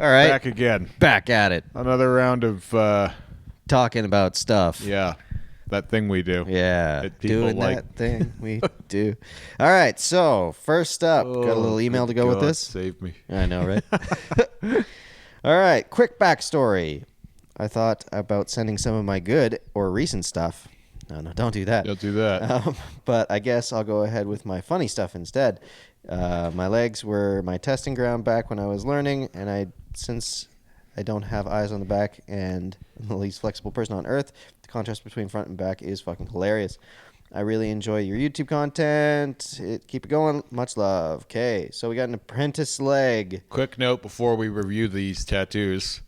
All right. Back again. Back at it. Another round of, Talking about stuff. yeah, that thing we do. Yeah. That people Doing like. that thing we do. All right. So, first up, got a little email to go with this. Save me. I know, right? All right. Quick backstory. I thought about sending some of my good or recent stuff. No, don't do that. Don't do that. But I guess I'll go ahead with my funny stuff instead. My legs were my testing ground back when I was learning, and since I don't have eyes on the back and I'm the least flexible person on earth, the contrast between front and back is fucking hilarious. I really enjoy your YouTube content. Keep it going. Much love. Okay, so we got an Apprentice leg. Quick note before we review these tattoos.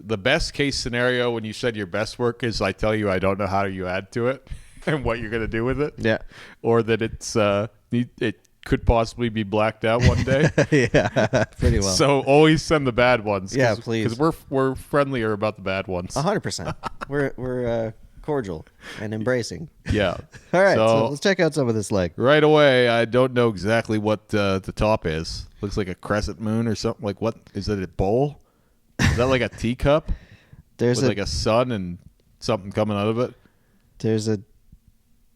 The best case scenario when you said your best work is I tell you I don't know how you add to it and what you're going to do with it. Yeah. Or that it could possibly be blacked out one day. Yeah, pretty well. So always send the bad ones. Yeah, please. Because we're friendlier about the bad ones. 100%. We're cordial and embracing. Yeah. All right, so let's check out some of this leg. Right away, I don't know exactly what the top is. Looks like a crescent moon or something. Like what? Is it a bowl? Is that like a teacup? There's with like a sun and something coming out of it?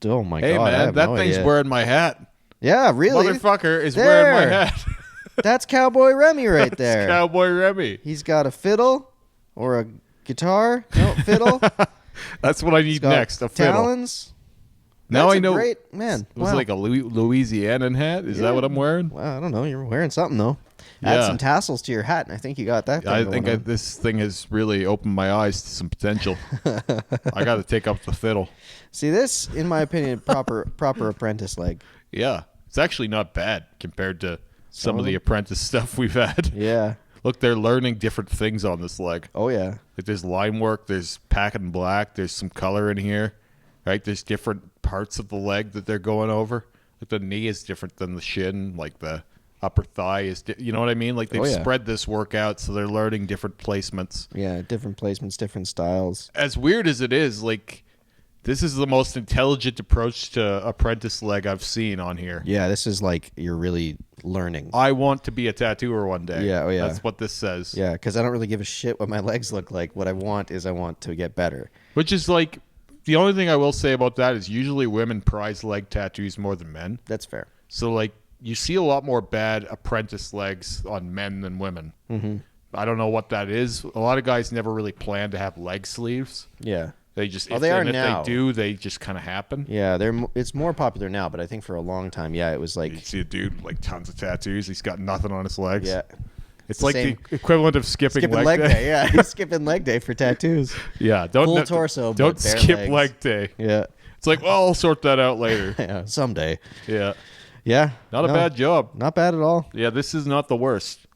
Oh my hey, God. Hey man, that thing's wearing my hat. Yeah, really? Motherfucker is wearing my hat. That's Cowboy Remy right there. Cowboy Remy. He's got a fiddle or a guitar. No, fiddle. That's what I need next, a fiddle. Talons. Now I know. Great, man. It was like a Louisianan hat. Is that what I'm wearing? Well, I don't know. You're wearing something, though. Add some tassels to your hat, and I think you got that thing I think this thing has really opened my eyes to some potential. I got to take up the fiddle. See, this, in my opinion, proper Apprentice leg. Yeah. It's actually not bad compared to some of the Apprentice stuff we've had. Yeah. Look, they're learning different things on this leg. Oh, yeah. Like there's line work, there's packing black, there's some color in here, right? There's different parts of the leg that they're going over. Like the knee is different than the shin, like the upper thigh is, you know what I mean? Like they've spread this work out, so they're learning different placements. Yeah, different placements, different styles. As weird as it is, like this is the most intelligent approach to Apprentice leg I've seen on here. Yeah, this is like you're really learning. I want to be a tattooer one day. Yeah, oh yeah. That's what this says. Yeah, because I don't really give a shit what my legs look like. What I want to get better. Which is like, the only thing I will say about that is usually women prize leg tattoos more than men. That's fair. So like, you see a lot more bad Apprentice legs on men than women. Mm-hmm. I don't know what that is. A lot of guys never really plan to have leg sleeves. Yeah. They just, they are now. If they do, they just kind of happen. Yeah, it's more popular now, but I think for a long time, it was like... You see a dude with like tons of tattoos. He's got nothing on his legs. Yeah. It's like the equivalent of skipping leg day. Yeah, he's skipping leg day for tattoos. Yeah. Full torso, don't but bare skip legs. leg day. Yeah. It's like, well, I'll sort that out later. Yeah, someday. Yeah. Yeah. Not a bad job. Not bad at all. Yeah, this is not the worst.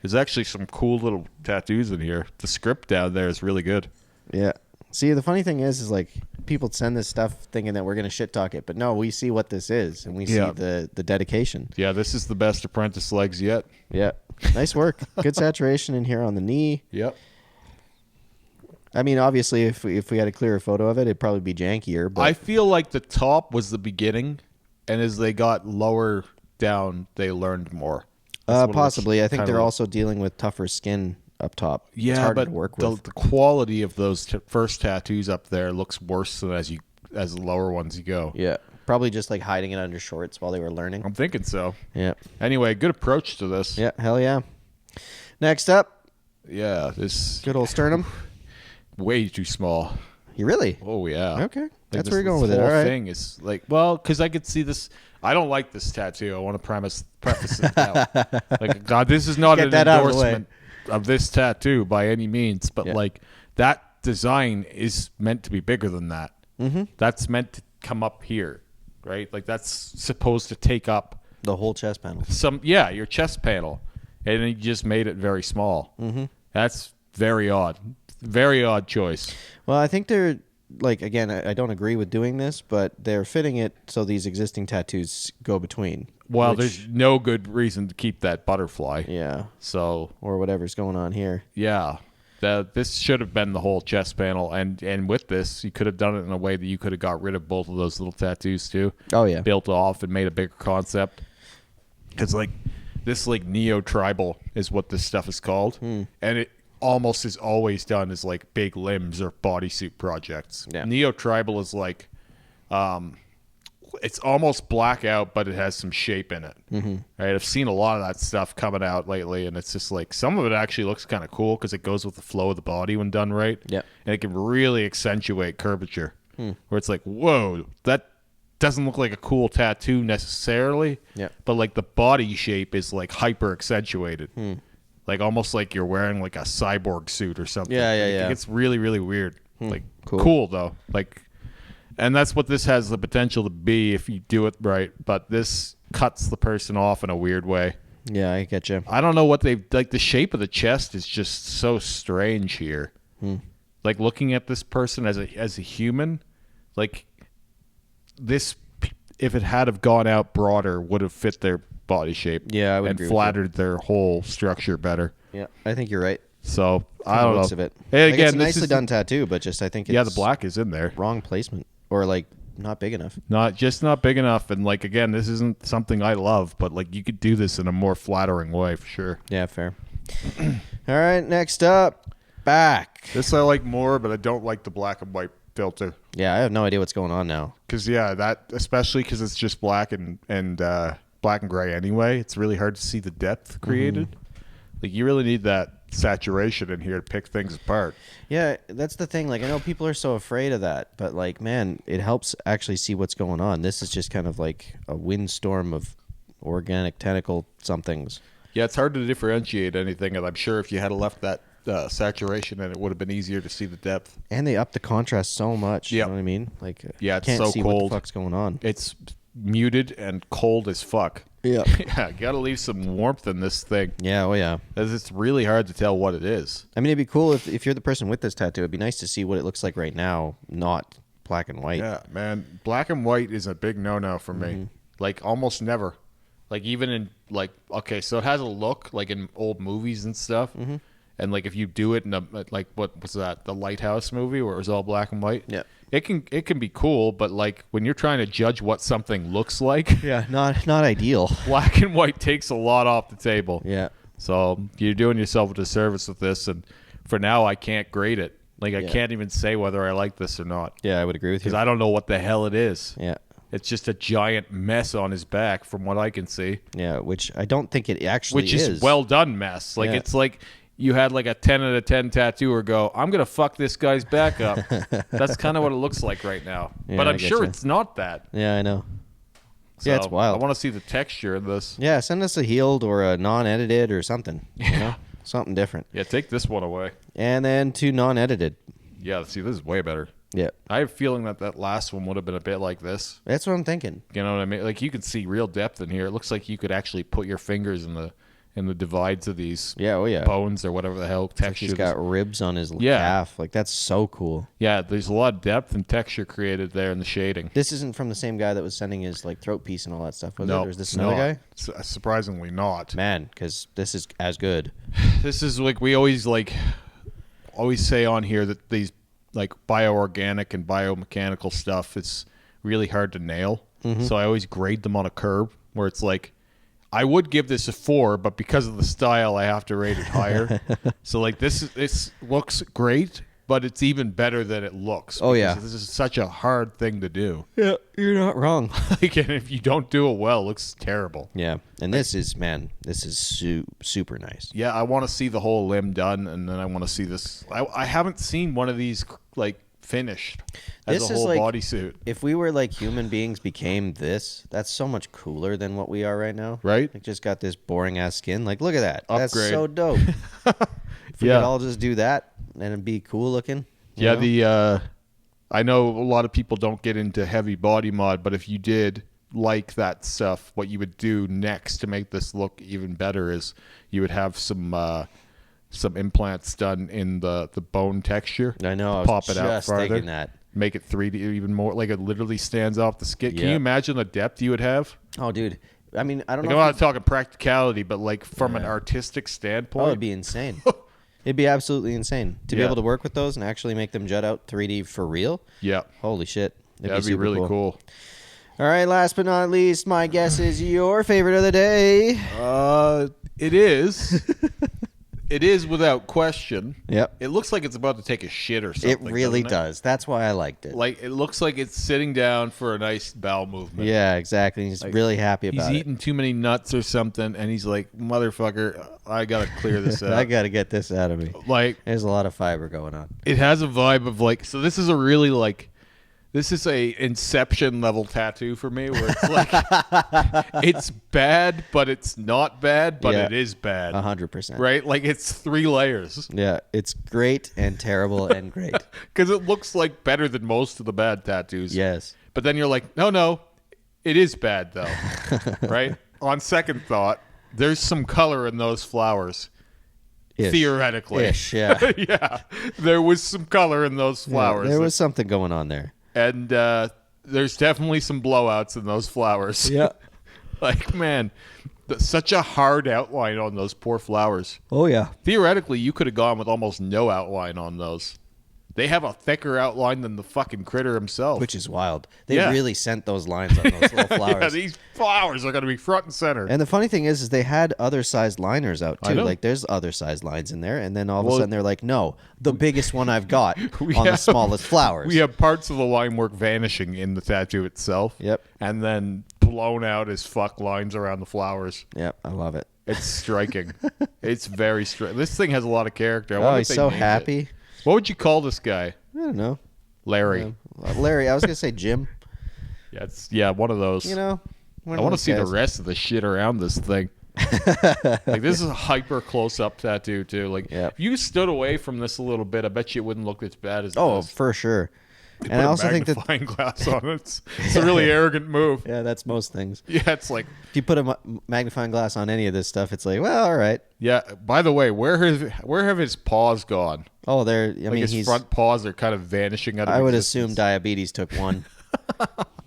There's actually some cool little tattoos in here. The script down there is really good. Yeah. See, the funny thing is like people send this stuff thinking that we're going to shit talk it, but no, we see what this is and we see the dedication. Yeah, this is the best Apprentice legs yet. Yeah. Nice work. Good saturation in here on the knee. Yep. I mean, obviously, if we had a clearer photo of it, it'd probably be jankier. But I feel like the top was the beginning, and as they got lower down, they learned more. Possibly. I think they're also dealing with tougher skin up top. Yeah, it's harder but to work with. The quality of those first tattoos up there looks worse than as the lower ones you go. Yeah, probably just like hiding it under shorts while they were learning. I'm thinking so. Yeah. Anyway, good approach to this. Yeah, hell yeah. Next up. Yeah, this good old sternum. Way too small. You really? Oh yeah. Okay, that's where you're going with it. All right. The whole thing is like, well, because I could see this. I don't like this tattoo. I want to preface it now. Like, God, this is not an endorsement of this tattoo by any means, but like that design is meant to be bigger than that. Mm-hmm. That's meant to come up here, right? Like that's supposed to take up the whole chest panel. Your chest panel, and then you just made it very small. Mm-hmm. That's very odd. Very odd choice. Well, I think they're like, again, I don't agree with doing this, but they're fitting it so these existing tattoos go between. Well, there's no good reason to keep that butterfly. Yeah. So, or whatever's going on here. Yeah. This should have been the whole chest panel, and with this, you could have done it in a way that you could have got rid of both of those little tattoos too. Oh yeah. Built off and made a bigger concept. Because like this like neo-tribal is what this stuff is called. And it almost is always done as like big limbs or bodysuit projects. Yeah. Neo-tribal is like, it's almost blackout, but it has some shape in it. Right? I've seen a lot of that stuff coming out lately, and it's just like some of it actually looks kind of cool because it goes with the flow of the body when done right. Yeah. And it can really accentuate curvature, where it's like, whoa, that doesn't look like a cool tattoo necessarily. Yeah. But like the body shape is like hyper accentuated. Like almost like you're wearing like a cyborg suit or something. Yeah. It's really, really weird. Like Cool. cool though. Like, and that's what this has the potential to be if you do it right. But this cuts the person off in a weird way. Yeah, I get you. I don't know what they've like. The shape of the chest is just so strange here. Like looking at this person as a human, like this, if it had have gone out broader, would have fit their body shape. Yeah, I would and agree with flattered their whole structure better. Yeah, I think you're right. So I don't know. Looks of it. Hey, Like, again, it's a this nicely is done tattoo, but just I think it's the black is in there. wrong placement or like not big enough. Not big enough, and like again, this isn't something I love, but like you could do this in a more flattering way for sure. Yeah, fair. All right, next up, back. This I like more, but I don't like the black and white filter. Yeah, I have no idea what's going on now. Because that especially because it's just black and black and gray anyway. It's really hard to see the depth created. Like you really need that saturation in here to pick things apart. Yeah, that's the thing. Like I know people are so afraid of that, but like man, it helps actually see what's going on. This is just kind of like a windstorm of organic tentacle somethings. Yeah, it's hard to differentiate anything, and I'm sure if you had left that saturation, and it would have been easier to see the depth. And they up the contrast so much. Yep. You know what I mean? Like Yeah, it's can't so see cold. what the fuck's going on. It's muted and cold as fuck. Yeah. Yeah, you gotta leave some warmth in this thing. Yeah, oh yeah. 'Cause it's really hard to tell what it is. I mean, it'd be cool if you're the person with this tattoo. It'd be nice to see what it looks like right now, not black and white. Yeah, man. Black and white is a big no-no for me. Like, almost never. Like, even in, like, okay, so it has a look, like, in old movies and stuff. And, like, if you do it in, like, what was that? The Lighthouse movie where it was all black and white? Yeah. It can be cool, but, like, when you're trying to judge what something looks like, Yeah, not ideal. black and white takes a lot off the table. Yeah. So you're doing yourself a disservice with this, and for now, I can't grade it. Like, I can't even say whether I like this or not. Yeah, I would agree with you. Because I don't know what the hell it is. Yeah. It's just a giant mess on his back, from what I can see. Yeah, which I don't think it actually Which is well done mess. Like, Yeah. it's like you had like a 10 out of 10 tattooer go, I'm going to fuck this guy's back up. That's kind of what it looks like right now. Yeah, but I I'm get sure you. it's not that. Yeah, I know. So Yeah, it's wild. I want to see the texture of this. Yeah, send us a healed or a non-edited or something. You know? Something different. Yeah, take this one away. And then two non-edited. Yeah, see, this is way better. Yeah. I have a feeling that last one would have been a bit like this. That's what I'm thinking. You know what I mean? Like, you can see real depth in here. It looks like you could actually put your fingers in the divides of these Yeah, oh yeah. bones or whatever the hell texture. He's got ribs on his Yeah. calf. Like, that's so cool. Yeah, there's a lot of depth and texture created there in the shading. This isn't from the same guy that was sending his, like, throat piece and all that stuff, was it? No, Or is this it's another not. guy? Surprisingly not. Man, because this is as good. This is like we always say on here that these like bioorganic and biomechanical stuff is really hard to nail. So I always grade them on a curve where it's like I would give this a 4, but because of the style, I have to rate it higher. So like this looks great, but it's even better than it looks. Oh, yeah. This is such a hard thing to do. Yeah, you're not wrong. Like, and if you don't do it well, it looks terrible. Yeah, and this is super nice. Yeah, I want to see the whole limb done, and then I want to see this. I haven't seen one of these like finished as This a is whole like- bodysuit, If we were like human beings became this, that's so much cooler than what we are right now. right? Like, just got this boring ass skin. Like, look at that. That's Upgrade. so dope. If we Yeah. could all just do that and it'd be cool looking. you Yeah, know? I know a lot of people don't get into heavy body mod, but if you did like that stuff, what you would do next to make this look even better is you would have some implants done in the bone texture. I know. I was Pop it out just farther. thinking that. Make it 3D even more, like it literally stands off the skin. Can Yeah. you imagine the depth you would have? Oh, dude. I mean, I don't Like, I'm know. not talking practicality, but like from an artistic standpoint. Oh, it'd be insane. It'd be absolutely insane to be Yeah. able to work with those and actually make them jut out 3D for real. Yeah, Holy shit. It'd that'd be super really cool. All right, last but not least, my guess is your favorite of the day. It is. It is without question. Yep. It looks like it's about to take a shit or something. It really does. That's why I liked it. Like, it looks like it's sitting down for a nice bowel movement. Yeah, exactly. He's like, really happy about it. He's eating too many nuts or something, and he's like, motherfucker, I got to clear this out. I got to get this out of me. Like, there's a lot of fiber going on. It has a vibe of, like, so this is a really, like, this is a Inception level tattoo for me, where it's like, it's bad, but it's not bad, but it is bad. 100%. Right? Like, it's 3 layers. Yeah, it's great and terrible and great. Because it looks like better than most of the bad tattoos. Yes. But then you're like, no, it is bad, though. Right? On second thought, there's some color in those flowers. Theoretically. Yeah. Yeah. There was some color in those flowers. Yeah, there was something going on there. And there's definitely some blowouts in those flowers. Yeah. Like, man, such a hard outline on those poor flowers. Oh, yeah. Theoretically, you could have gone with almost no outline on those. They have a thicker outline than the fucking critter himself. Which is wild. They really sent those lines on those little flowers. Yeah, these flowers are going to be front and center. And the funny thing is they had other sized liners out, too. Like, there's other sized lines in there. And then all of a sudden they're like, no, the biggest one I've got on the smallest flowers. We have parts of the line work vanishing in the tattoo itself. Yep. And then blown out as fuck lines around the flowers. Yep, I love it. It's striking. It's very striking. This thing has a lot of character. Oh, he's so happy. What would you call this guy? I don't know. Larry. Larry. I was going to say Jim. Yeah, one of those. You know, I want to see the rest of the shit around this thing. Like, this is a hyper close-up tattoo, too. Like, if you stood away from this a little bit, I bet you it wouldn't look as bad as this. This. For sure. And I also think that magnifying glass on it. It's a really arrogant move. Yeah, that's most things. Yeah, it's like, if you put a magnifying glass on any of this stuff, it's like, well, all right. Yeah. By the way, where have his paws gone? Oh, they're. I mean, his front paws are kind of vanishing out of I would existence. assume diabetes took one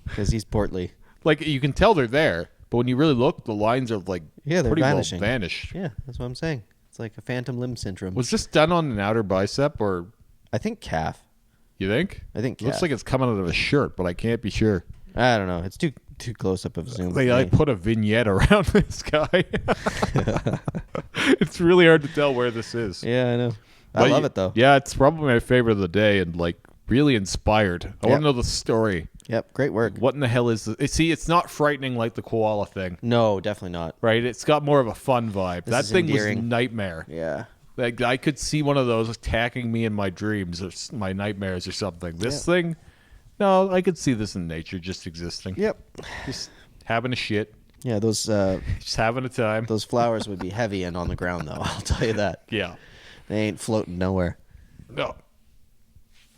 because he's portly. Like, you can tell they're there, but when you really look, the lines are like they're pretty vanishing. well vanished. Yeah, that's what I'm saying. It's like a phantom limb syndrome. Was this done on an outer bicep or? I think calf. You think? I think it looks like it's coming out of a shirt, but I can't be sure. I don't know. It's too close up of zoom. I put a vignette around this guy. It's really hard to tell where this is. Yeah, I know. I love it though. Yeah, it's probably my favorite of the day and like really inspired. I want to know the story. Yep, great work. What in the hell is this? See, it's not frightening like the koala thing. No, definitely not. Right? It's got more of a fun vibe. That thing endearing. was nightmare. Yeah. Like, I could see one of those attacking me in my dreams or my nightmares or something. This thing, no, I could see this in nature just existing. Yep. Just having a shit. Yeah, those just having a time. Those flowers would be heavy and on the ground though, I'll tell you that. Yeah. They ain't floating nowhere. No.